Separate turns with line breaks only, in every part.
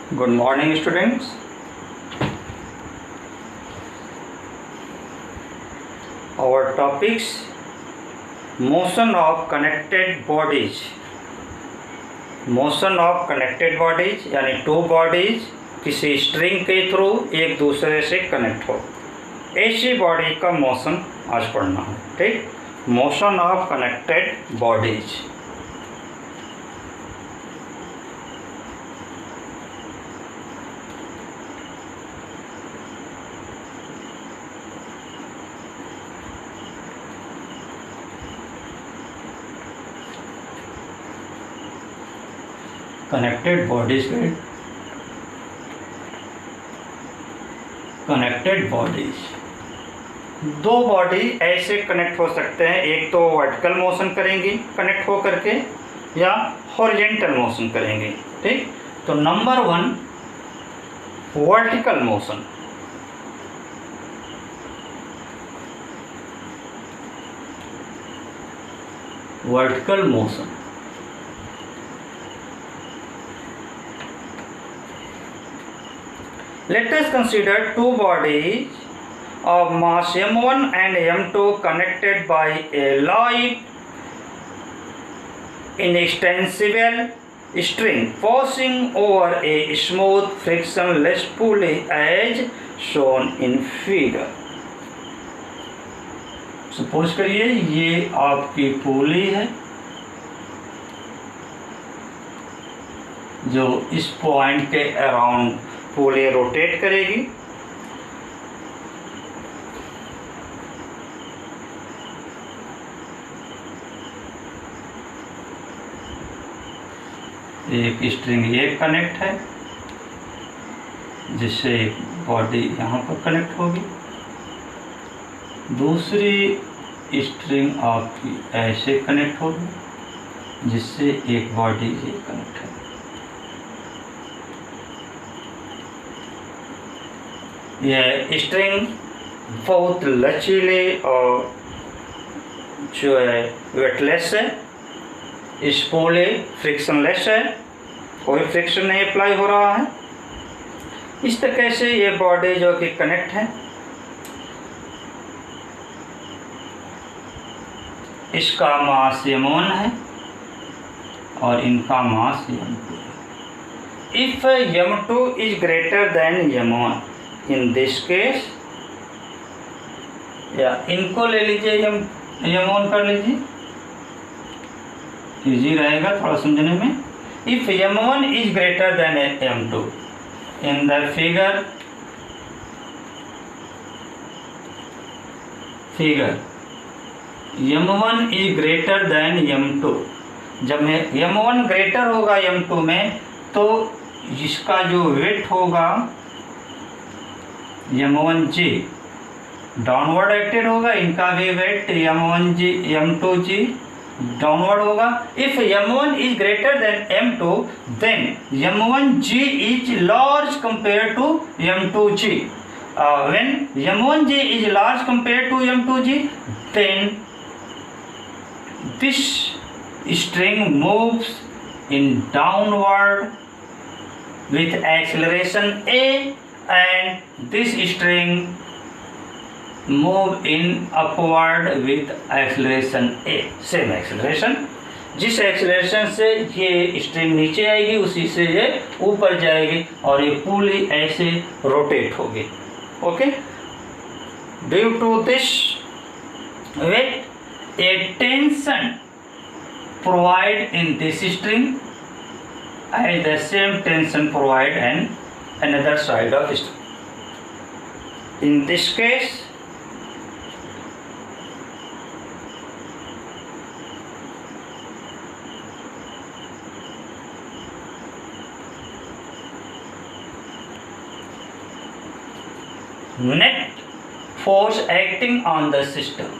Good morning, students. Our topics: motion of connected bodies. Motion of connected bodies यानी two bodies किसी string के through एक दूसरे से कनेक्ट हो, ऐसी बॉडी का मोशन आज पढ़ना है। ठीक, motion of connected bodies. Connected bodies में कनेक्टेड बॉडीज, दो बॉडी ऐसे कनेक्ट हो सकते हैं, एक तो वर्टिकल मोशन करेंगी कनेक्ट हो करके या हॉरिजॉन्टल मोशन करेंगे। ठीक, तो number 1 vertical motion. Vertical motion let us consider two bodies of mass m1 and m2 connected by a light inextensible string passing over a smooth frictionless pulley as shown in figure। Suppose करिए ये आपकी पुली है जो इस point के around पुली rotate करेगी। एक string ये कनेक्ट है जिससे एक बॉडी यहाँ पर कनेक्ट होगी, दूसरी स्ट्रिंग आपकी ऐसे कनेक्ट होगी जिससे एक बॉडी ये कनेक्ट है। यह स्ट्रिंग बहुत लचीले और जो है वेटलेस है, स्पूले फ्रिक्शनलेस है, कोई फ्रिक्शन नहीं अप्लाई हो रहा है। इस तरह से ये बॉडी जो कि कनेक्ट है, इसका मास m1 है और इनका मास m2 है। If m2 is greater then m1 in this case, या इनको ले लीजिए, m1 कर लीजिए, इजी रहेगा थोड़ा समझने में। If m1 is greater than m2 in the figure m1 is greater than m2, जब m1 ग्रेटर होगा m2 में तो इसका जो वेट होगा m1g डाउनवर्ड एक्टेड होगा, इनका भी वेट m1g m2g डाउनवर्ड होगा। If m1 is greater than m2 then m1g is large compare to m2g। When m1g is large compare to m2g then this string moves in downward with acceleration a and this string move in upward with acceleration a, same acceleration। जिस acceleration से ये string नीचे आएगी उसी से ये ऊपर जाएगी और ये पुली ऐसे रोटेट होगी। Okay, due to this weight a tension provide in this string and the same tension provide and another side of string. In this case, net force acting on the system,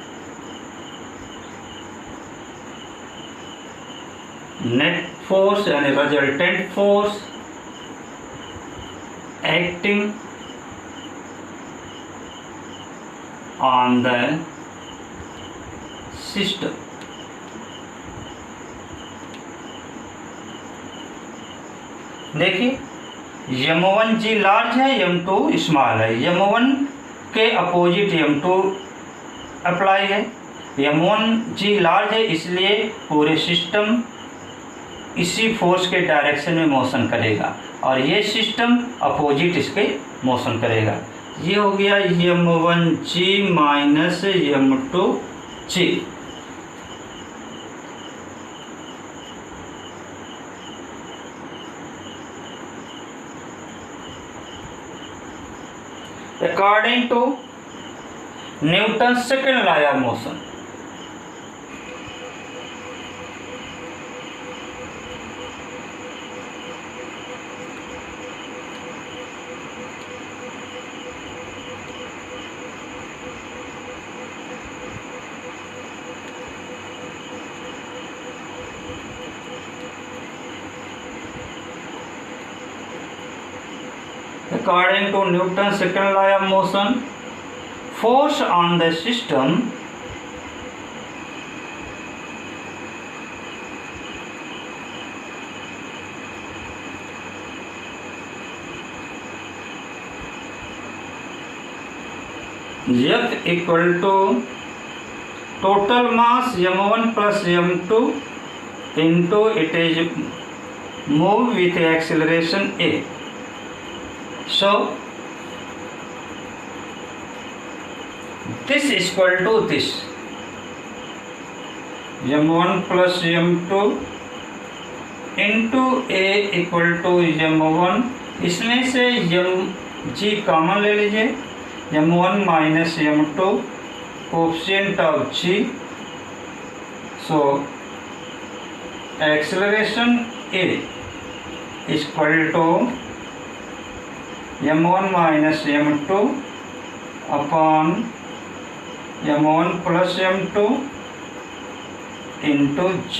net force यानी resultant force acting on the system। देखिए M1G large है, M2 small है। M1 के opposite M2 apply है। M1G large है इसलिए पूरे system इसी फोर्स के डायरेक्शन में मोशन करेगा और ये सिस्टम अपोजिट इसके मोशन करेगा। ये हो गया M1G minus M2G। According to Newton's second law of motion, according to Newton's second law of motion, force on the system F equal to total mass M1 plus M2 into it is move with acceleration A. So this is equal to this M1 plus M2 into A equal to M1। इसमें से Mg common ले लीजिए, M1 minus M2 coefficient of G। So acceleration A equal to M1 minus M2 upon M1 plus M2 into G।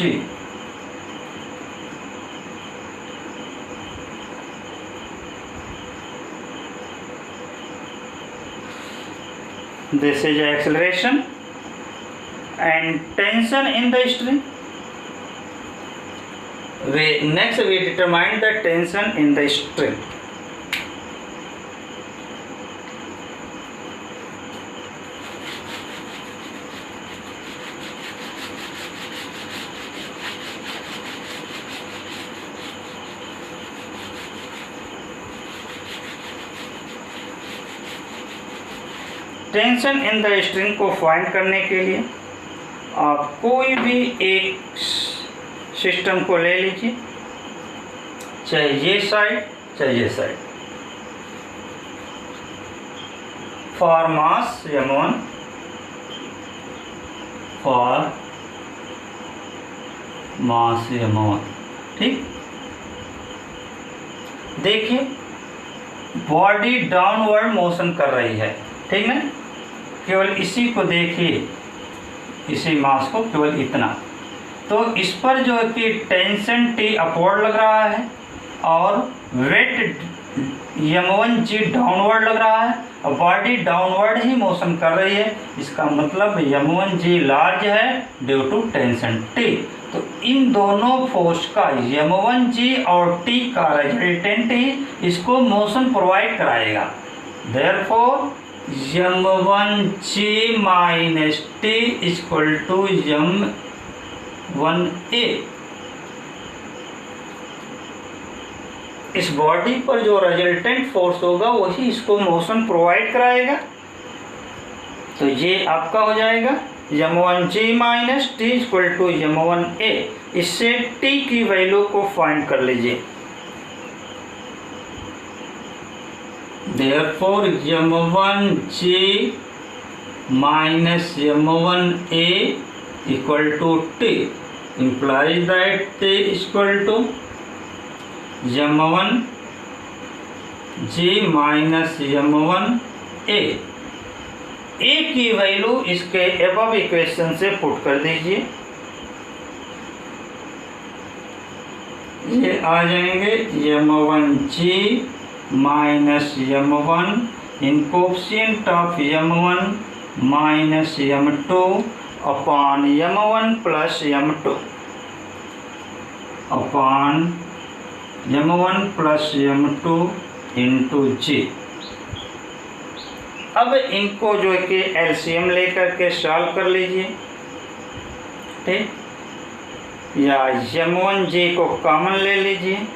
This is acceleration and tension in the string. Next we determine the tension in the string. Tension in the string को find करने के लिए आप कोई भी एक system को ले लीजिए, चाहे ये साइड चाहे ये side. For mass M1, for mass M1। ठीक, देखिए बॉडी डाउनवर्ड मोशन कर रही है, ठीक ना। केवल इसी को देखिए, इसी मास को केवल इतना, तो इस पर जो है कि टेंशन T अपवर्ड लग रहा है और वेट M1G डाउनवर्ड लग रहा है और बॉडी डाउनवर्ड ही मोशन कर रही है। इसका मतलब M1G लार्ज है ड्यू टू टेंशन T। तो इन दोनों फोर्स का M1G और T का रिजल्टेंट ही इसको मोशन प्रोवाइड कराएगा। Therefore M1G minus T equal to M1A। इस बॉडी पर जो रिजल्टेंट फोर्स होगा वही इसको मोशन प्रोवाइड कराएगा। तो ये आपका हो जाएगा M1G minus T equal to M1A। इससे T की वैल्यू को फाइंड कर लीजिए। Therefore M1G minus M1A equal to T implies that T is equal to M1G minus M1A। A की वैल्यू इसके एबव इक्वेशन से पुट कर दीजिए, ये आ जाएंगे M1G minus M1 in coefficient of M1 minus M2 upon M1 plus M2 upon m1 plus m2 into g. अब इनको जो है कि एलसीएम लेकर के सॉल्व कर लीजिए, ठीक, या m1 को कॉमन ले लीजिए,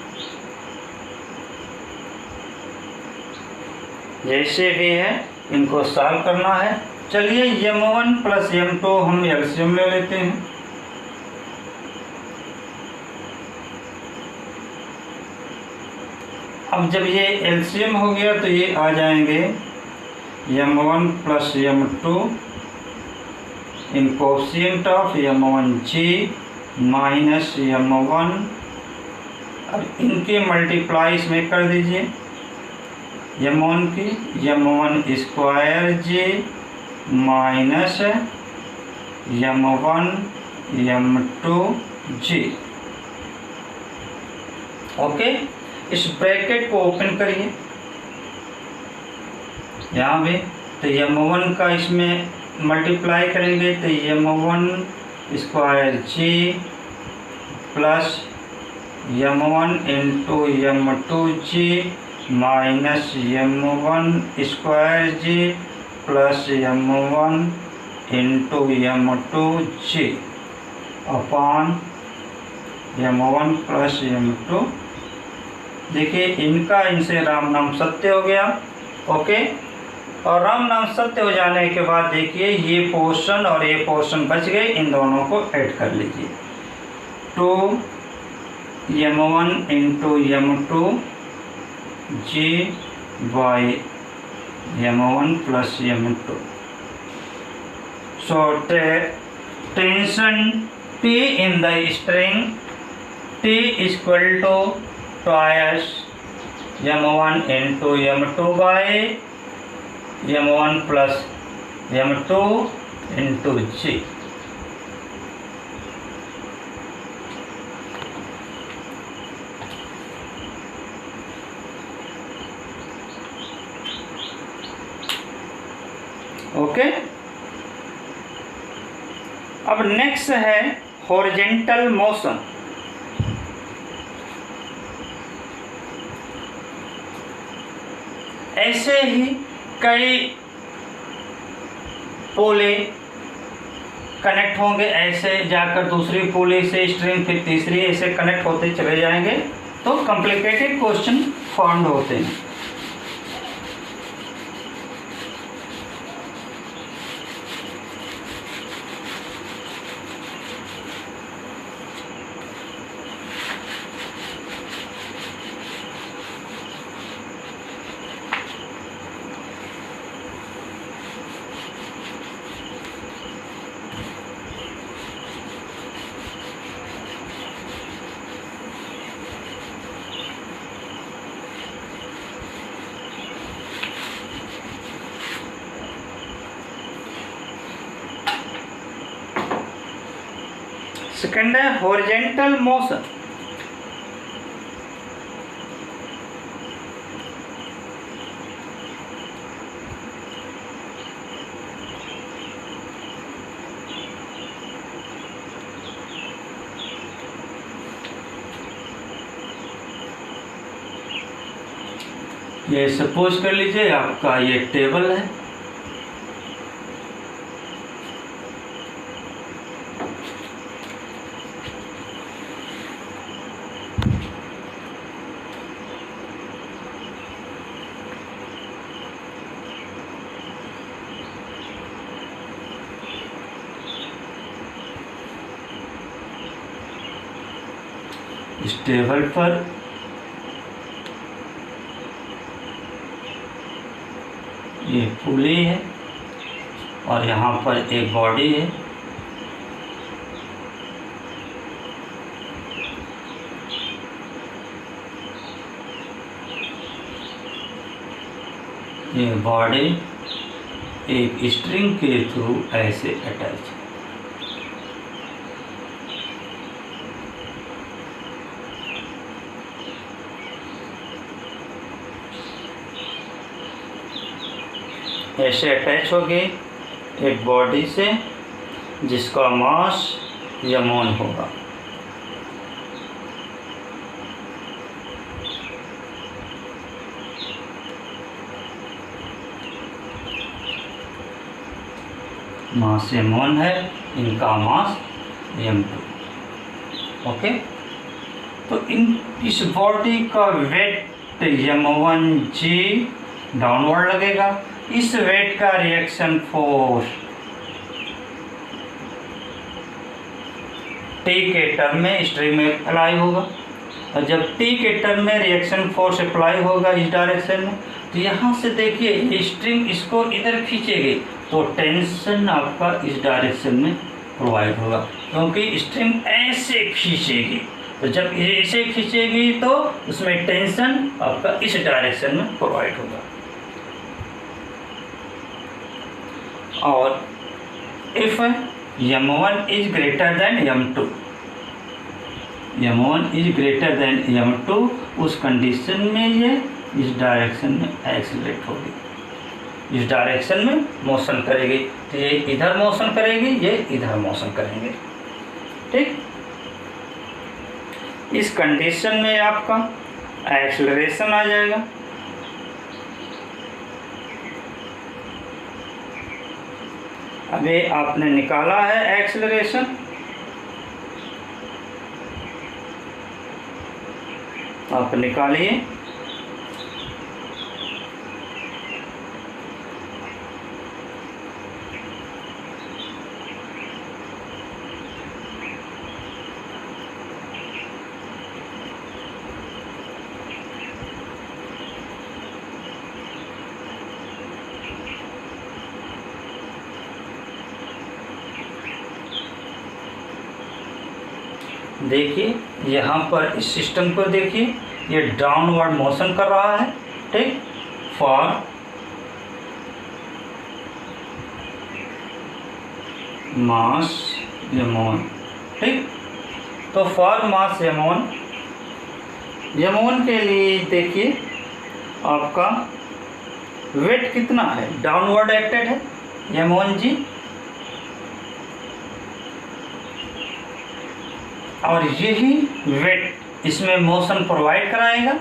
जैसे भी है इनको सॉल्व करना है। चलिए m1 प्लस m2 हम एलसीएम ले लेते हैं। अब जब ये एलसीएम हो गया तो ये आ जाएंगे m1 plus m2 in coefficient of m1g minus m1। अब इनके मल्टीप्लाई इसमें कर दीजिए m1 की, m1 स्क्वायर जी माइनस m1 m2 जी। ओके, इस ब्रैकेट को ओपन करिए यहाँ भी, तो m1 का इसमें मल्टीप्लाई करेंगे तो m1 स्क्वायर जी प्लस m1 इंटू m2 जी माइनस m1 स्क्वायर जी प्लस m1 इंटू m2 जी अपॉन m1 प्लस m2। देखिए इनका इनसे राम नाम सत्य हो गया। ओके, और राम नाम सत्य हो जाने के बाद देखिए ये पोर्शन और ये पोर्शन बच गए, इन दोनों को ऐड कर लीजिए। 2m1 into m2 g by m1 plus m2। So tension T in the string T equal to twice m1 into m2 by m1 plus m2 into g। Okay, अब next है horizontal motion. ऐसे ही कई पोले connect होंगे, ऐसे जाकर दूसरी पोले से स्ट्रिंग, फिर तीसरी, ऐसे कनेक्ट होते चले जाएंगे तो कॉम्प्लिकेटेड क्वेश्चन फॉर्म होते हैं। सेकंड है हॉरिजेंटल मोशन। ये सपोज कर लीजिए आपका ये टेबल है, इस टेबल पर ये पुली है और यहाँ पर एक बॉडी है। ये बॉडी एक स्ट्रिंग के थ्रू ऐसे अटैच है। ऐसे अटैच होगी एक बॉडी से जिसका मास m1 होगा। मास m1 है, इनका मास m2। ओके, तो इस बॉडी का वेट m1g डाउनवर्ड लगेगा। इस वेट का रिएक्शन फोर्स T के टर्म में स्ट्रिंग में अप्लाई होगा, और जब T के टर्म में रिएक्शन फोर्स अप्लाई होगा इस डायरेक्शन में, तो यहाँ से देखिए स्ट्रिंग इसको इधर खींचेगी तो टेंशन आपका इस डायरेक्शन में प्रोवाइड होगा, क्योंकि स्ट्रिंग ऐसे खींचेगी। तो जब ऐसे खींचेगी तो उसमें टेंशन आपका इस डायरेक्शन में प्रोवाइड होगा। और if m1 is greater than m2, m1 is greater than m2, उस कंडीशन में ये इस डायरेक्शन में एक्सीलरेट होगी, इस डायरेक्शन में मोशन करेगी। तो ये इधर मोशन करेगी, ये इधर मोशन करेंगे। ठीक, इस कंडीशन में आपका एक्सीलरेशन आ जाएगा। अभी आपने निकाला है एक्सीलरेशन, आप निकालिए। देखिए यहाँ पर इस सिस्टम को देखिए, ये डाउनवर्ड मोशन कर रहा है। ठीक, फॉर मास m1। ठीक, तो फॉर मास m1 के लिए देखिए आपका वेट कितना है, डाउनवर्ड एक्टेड है m1g, और यही वेट इसमें मोशन प्रोवाइड कराएगा।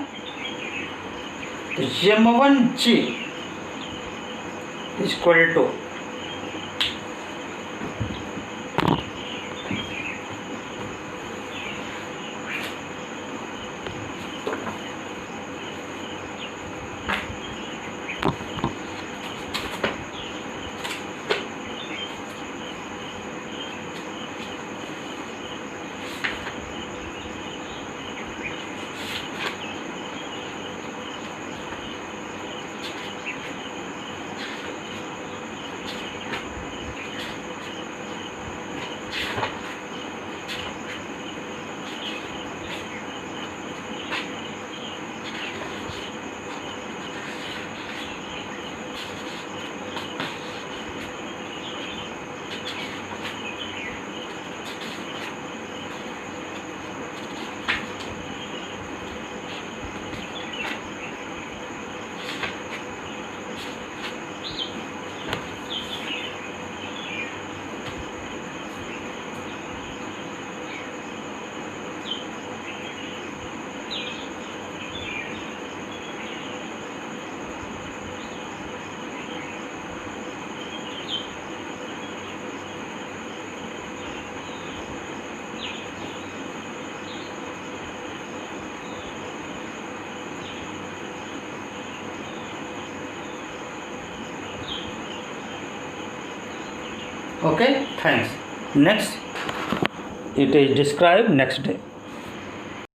तो m1g equal to okay, thanks. Next, it is described next day.